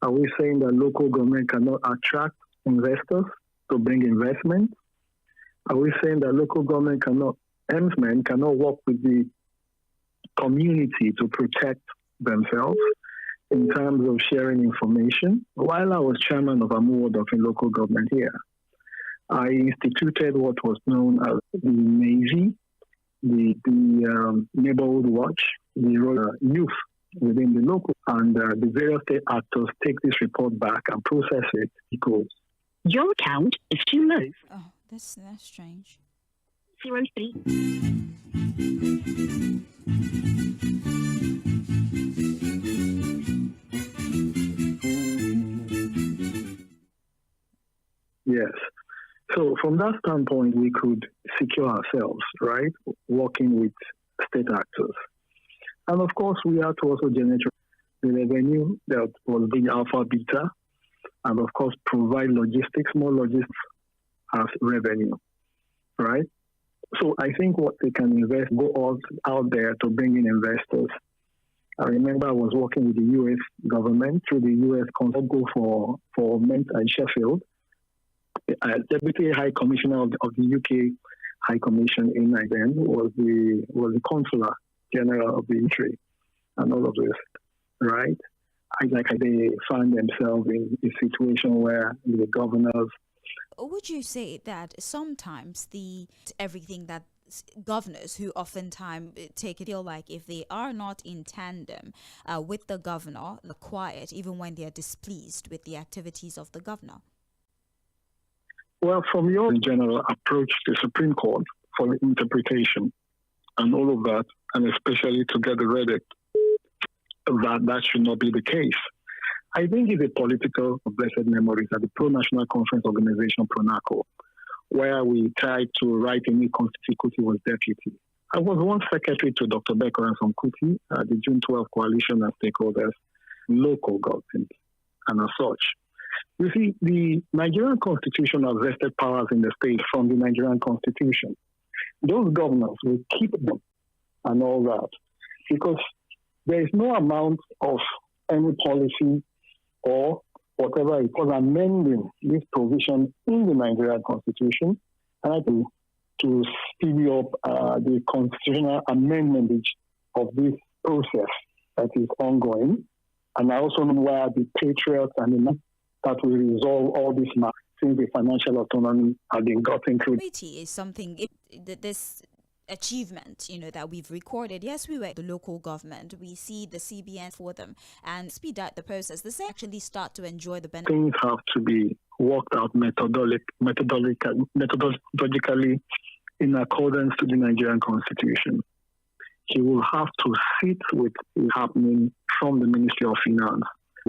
Are we saying that local government cannot attract investors to bring investment? Are we saying that local government cannot work with the community to protect themselves in terms of sharing information? While I was chairman of Amuwodo in local government here, I instituted what was known as the Navy, the Neighborhood Watch, the youth within the local, and the various state actors take this report back and process it. Equals. Your account is too low. Oh, that's strange. 03. Yes. So from that standpoint, we could secure ourselves, right, working with state actors. And of course, we have to also generate the revenue that was being alpha beta, and of course, provide logistics, more logistics as revenue, right? So I think what they can invest, go out there to bring in investors. I remember I was working with the U.S. government through the U.S. Consul for Mint and Sheffield. Deputy High Commissioner of the UK High Commission in Nigeria was the Consular General of the country, and all of this, right? They find themselves in a situation where the governors. Would you say that sometimes everything that governors who oftentimes take it feel like if they are not in tandem with the governor, they're quiet even when they are displeased with the activities of the governor? Well, from your general approach to the Supreme Court for the interpretation and all of that, and especially to get the verdict that should not be the case. I think it's a political blessed memories at the Pro-National Conference Organization, PRONACO, where we tried to write a new constitution was deputy. I was once secretary to Dr. Cᴏɪᴛ the June 12 coalition and stakeholders, local government, and as such. You see, the Nigerian Constitution has vested powers in the state from the Nigerian Constitution. Those governors will keep them and all that because there is no amount of any policy or whatever it was amending this provision in the Nigerian Constitution and to speed up the constitutional amendment of this process that is ongoing. And I also know where the patriots and the that will resolve all this matters since the financial autonomy has been gotten through. Is something, this achievement, that we've recorded. Yes, we were the local government. We see the CBN for them and speed up the process. They actually start to enjoy the benefits. Things have to be worked out methodologically in accordance to the Nigerian Constitution. He will have to sit with what's happening from the Ministry of Finance,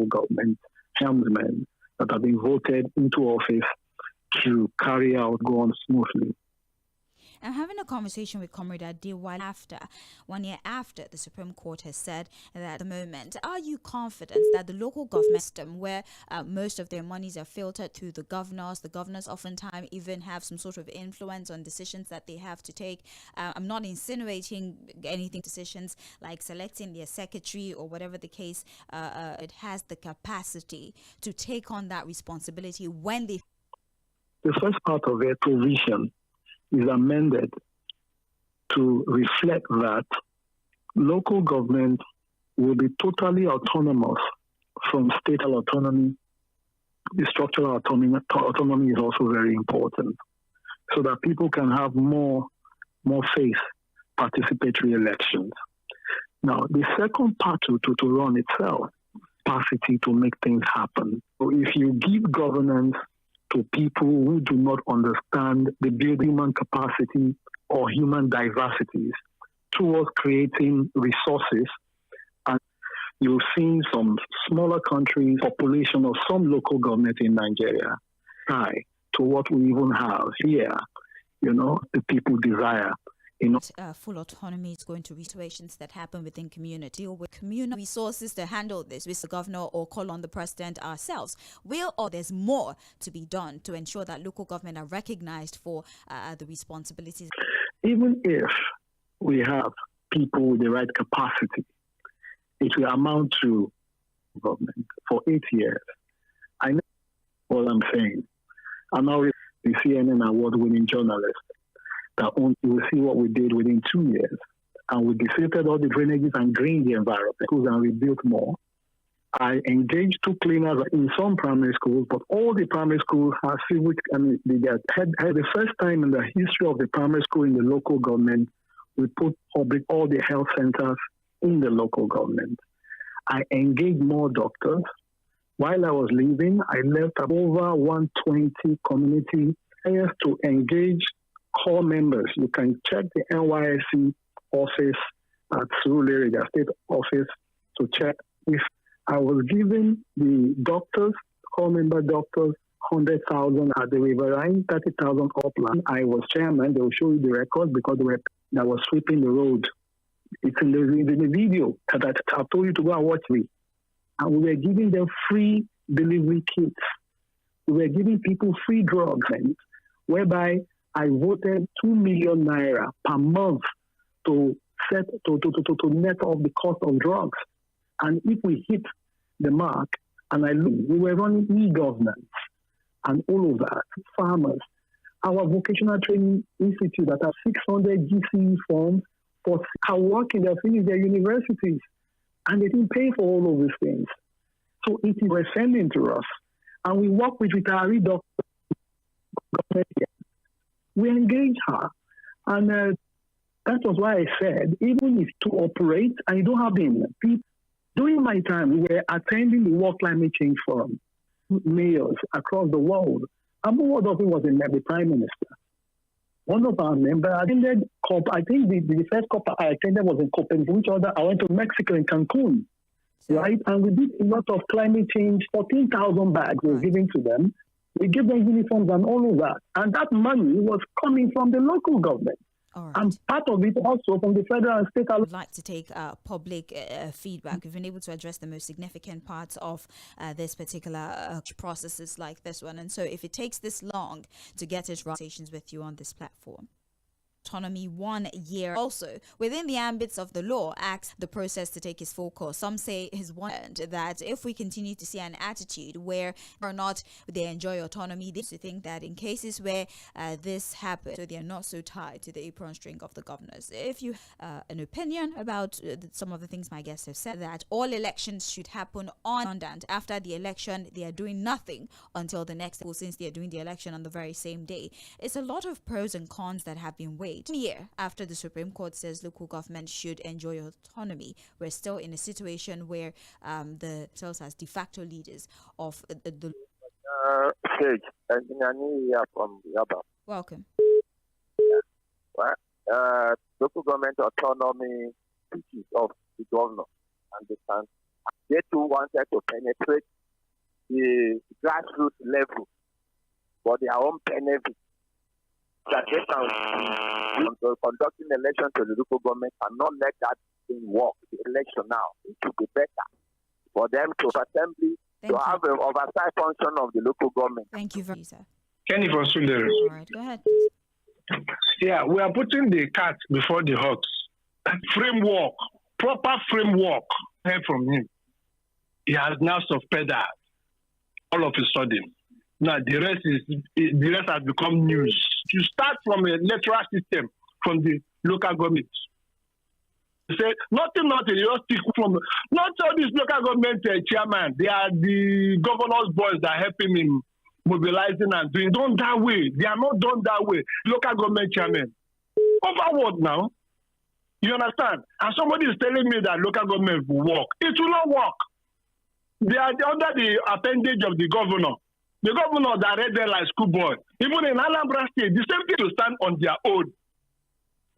government, helmsmen that have been voted into office to carry out, go on smoothly. I'm having a conversation with Comrade Ade 1 year after the Supreme Court has said that at the moment, are you confident that the local government system where most of their monies are filtered through the governors oftentimes even have some sort of influence on decisions that they have to take? I'm not insinuating anything, decisions like selecting their secretary or whatever the case, it has the capacity to take on that responsibility when they... The first part of their provision is amended to reflect that local government will be totally autonomous from state autonomy. The structural autonomy is also very important so that people can have more faith participatory elections. Now, the second part to run itself, capacity to make things happen. So if you give governance to people who do not understand the building human capacity or human diversities towards creating resources. And you've seen some smaller countries, population of some local government in Nigeria, try to what we even have here, the people desire. Full autonomy is going to be situations that happen within community or with communal resources to handle this with the governor or call on the president ourselves. Or there's more to be done to ensure that local government are recognized for the responsibilities? Even if we have people with the right capacity, it will amount to government for 8 years. I know what I'm saying. I'm now the CNN award-winning journalist that you will see what we did within 2 years. And we defeated all the drainages and drained the environment and rebuilt more. I engaged 2 cleaners in some primary schools, but all the primary schools have civic, and they had the first time in the history of the primary school in the local government, we put all the health centers in the local government. I engaged more doctors. While I was leaving, I left over 120 community areas to engage core members. You can check the NYSC office at Sᴜᴜᴜ State Office to check if I was giving the doctors, core member doctors, 100,000 at the Rᴇᴜᴜ, 30,000 upland. I was chairman. They will show you the record because that was sweeping the road. It's in the video that I told you to go and watch me. And we were giving them free delivery kits. We were giving people free drugs, whereby I voted 2 million naira per month to net off the cost of drugs. And if we hit the mark, we were running e-governance and all of that. Farmers, our vocational training institute that have 600 GCE forms for are working, they're finished their universities, and they didn't pay for all of these things. So it is sending to us. And we work with retired doctors. We engage her. And that was why I said, even if to operate, and you don't have them, people, during my time, we were attending the World Climate Change Forum, mayors across the world. And one of them was the Prime Minister. One of our members attended COP. I think the first COP I attended was in Cᴏᴜᴛ. Which other? I went to Mexico in Cancun, right? And we did a lot of climate change. 14,000 bags were given to them. We gave them uniforms and all of that. And that money was coming from the local government. Right. And part of it also from the federal and state. I would like to take public feedback. We've been able to address the most significant parts of this particular processes like this one. And so if it takes this long to get it right, with you on this platform. Autonomy 1 year. Also, within the ambits of the law, asks the process to take its full course. Some say is warned that if we continue to see an attitude where or not they enjoy autonomy, they think that in cases where this happens, so they are not so tied to the apron string of the governors. If you an opinion about some of the things my guests have said, that all elections should happen on and after the election, they are doing nothing until the next, since they are doing the election on the very same day. It's a lot of pros and cons that have been weighed. 1 year after the Supreme Court says local government should enjoy autonomy, we're still in a situation where the cells as de facto leaders of the Sage, engineer from Yaba. Welcome. Local government autonomy speeches of the governor and the council. They too wanted to penetrate the grassroots level for their own benefit. That they can conducting election to the local government cannot let that thing work. The election now, it should be better for them to assembly to have an oversight function of the local government. Thank you very much, sir. Kenny for Sundere. All right, go ahead, please. Yeah, we are putting the cat before the horse. Framework, proper framework. Heard from him. He has now suspended all of a sudden. Now the rest has become news. You start from a electoral system from the local government. You say nothing. You just pick from not all these local government chairman. They are the governor's boys that help him in mobilizing and doing. Done that way. They are not done that way. Local government chairman. Over what now? You understand? And somebody is telling me that local government will work. It will not work. They are under the appendage of the governor. The governor that read there like schoolboy. Even in Anambra State, the same people stand on their own.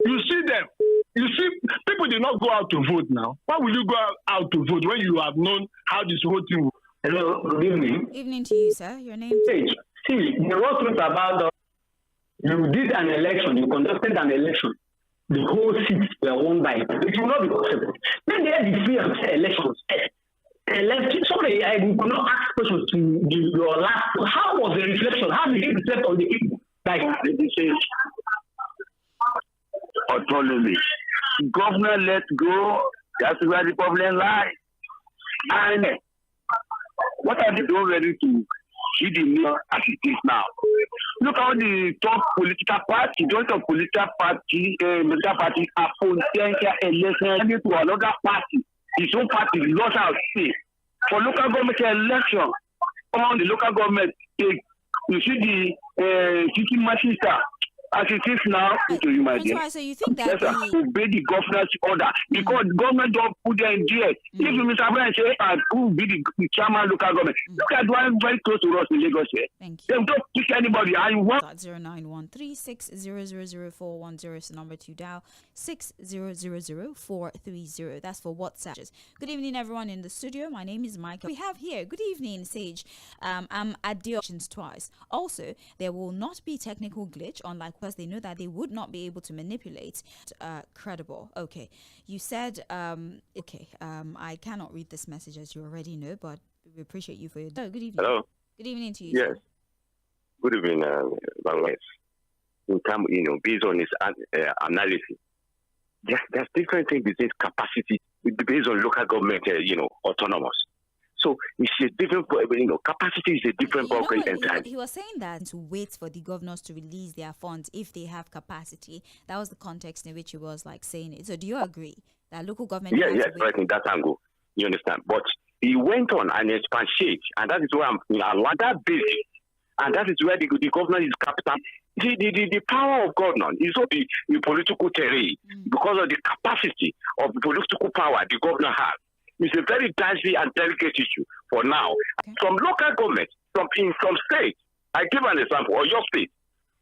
You see them. You see, people did not go out to vote now. Why will you go out to vote when you have known how this whole thing will? Hello, good evening. Evening to you, sir. Your name? See, the whole truth about you did an election, you conducted an election. The whole seats were won by it. It will not be possible. Then they had the free and fair elections. Sorry, I will not ask questions to your last. How was the reflection? How did it reflect on the people? Like this is autonomy. Governor let go. That's where the problem lies. And What are they doing ready to see the nation as it is now? Look how the top political party, joint of political party, are potential election to another party. His own party lost our state. For local government election, on the local government, you see the city magistrate as it is now. To you, my dear. So you think that obey the governor's order because government don't put them in there. If Mr. Brian say, who will be the chairman local government? Look at one very close to us in Lagos here. Thank you. They don't pick anybody. And what? 091360000410 is the number to dial. 6000430. That's for WhatsApp. Good evening, everyone in the studio. My name is Michael. We have here. Good evening, Sage. I'm at the options twice. Also, there will not be technical glitch, unlike because they know that they would not be able to manipulate credible. Okay, you said I cannot read this message as you already know, but we appreciate you for your good evening. Hello. Good evening to you. Yes. Sir. Good evening, Bangladesh. In terms, based on his analysis, there's different things between capacity based on local government, autonomous. So it's a different, capacity is a different ballgame entirely. He was saying that to wait for the governors to release their funds if they have capacity. That was the context in which he was saying it. So do you agree that local government? Yes, right in that angle. You understand? But he went on and expatiated, and that is where I'm on that basis, and that is where the governor is capital. The power of government is not the political terrain because of the capacity of the political power the governor has. It's a very dicey and delicate issue for now. Okay. From local government, from states, I give an example, or your state,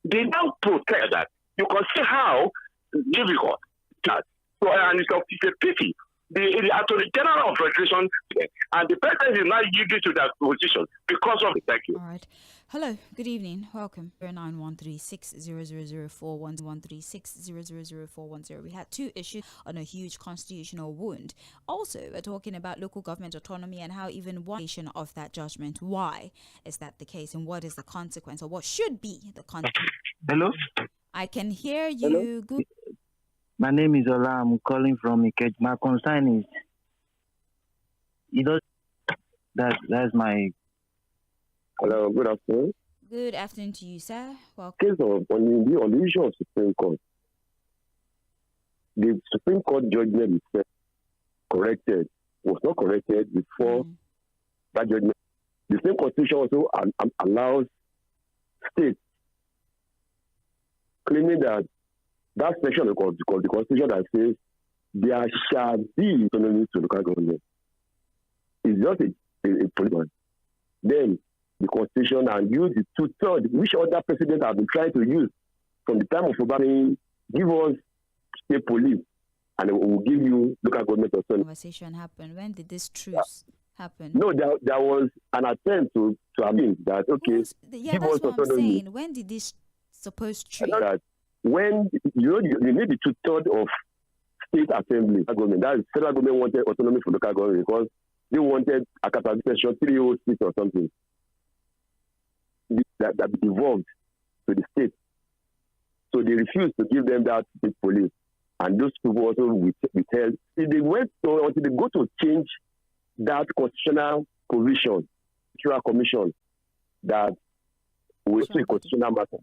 they now protest that. You can see how difficult that. So, and it's a pity. The Attorney General of Federation and the President is now yielding to that position because of it. Thank you. All right. Hello. Good evening. Welcome. 091360000410. We had two issues on a huge constitutional wound. Also, we're talking about local government autonomy and how even one nation of that judgment. Why is that the case, and what is the consequence, or what should be the consequence? Hello. I can hear you. Hello? Good. My name is Ola. I'm calling from Ikeja. My concern is, that's my. Hello, good afternoon. Good afternoon to you, sir. Welcome. Case of on the issue of Supreme Court, the Supreme Court judgment is was not corrected before that judgment. The same Constitution also allows states claiming that section of the Constitution that says there shall be autonomy to local government is just a policy. Then the Constitution and use the 2/3, which other presidents have been trying to use from the time of Obama, give us state police and we will give you local government autonomy. Conversation happened. When did this truce happen? No, there was an attempt to mean that, okay, give us autonomy. I'm saying. When did this supposed truce? That when you need the 2/3 of state assembly government, that is federal government wanted autonomy for local government because they wanted a capacity section 306 or something that devolved to the state. So they refused to give them that state police. And those people also withheld. If they went to, until they go to change that constitutional provision, commission, that will be constitutional matter.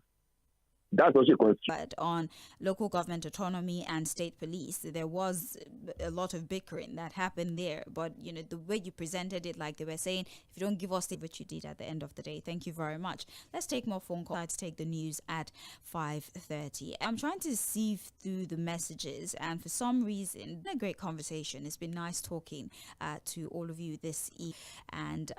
That's also a constitution. But on local government autonomy and state police, there was a lot of bickering that happened there. But, the way you presented it, like they were saying, if you don't give us what you did at the end of the day. Thank you very much. Let's take more phone calls. Let's take the news at 5:30. I'm trying to sieve through the messages, and for some reason, a great conversation. It's been nice talking to all of you this evening. And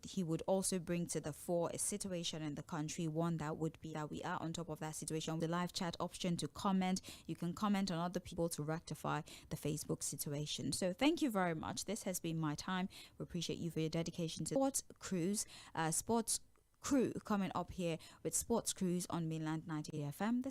he would also bring to the fore a situation in the country, one that would be that we are on top of that situation. The live chat option to comment. You can comment on other people to rectify the Facebook situation. So thank you very much. This has been my time. We appreciate you for your dedication to Sports Crew coming up here with Sports Cruise on Mainland 90 FM.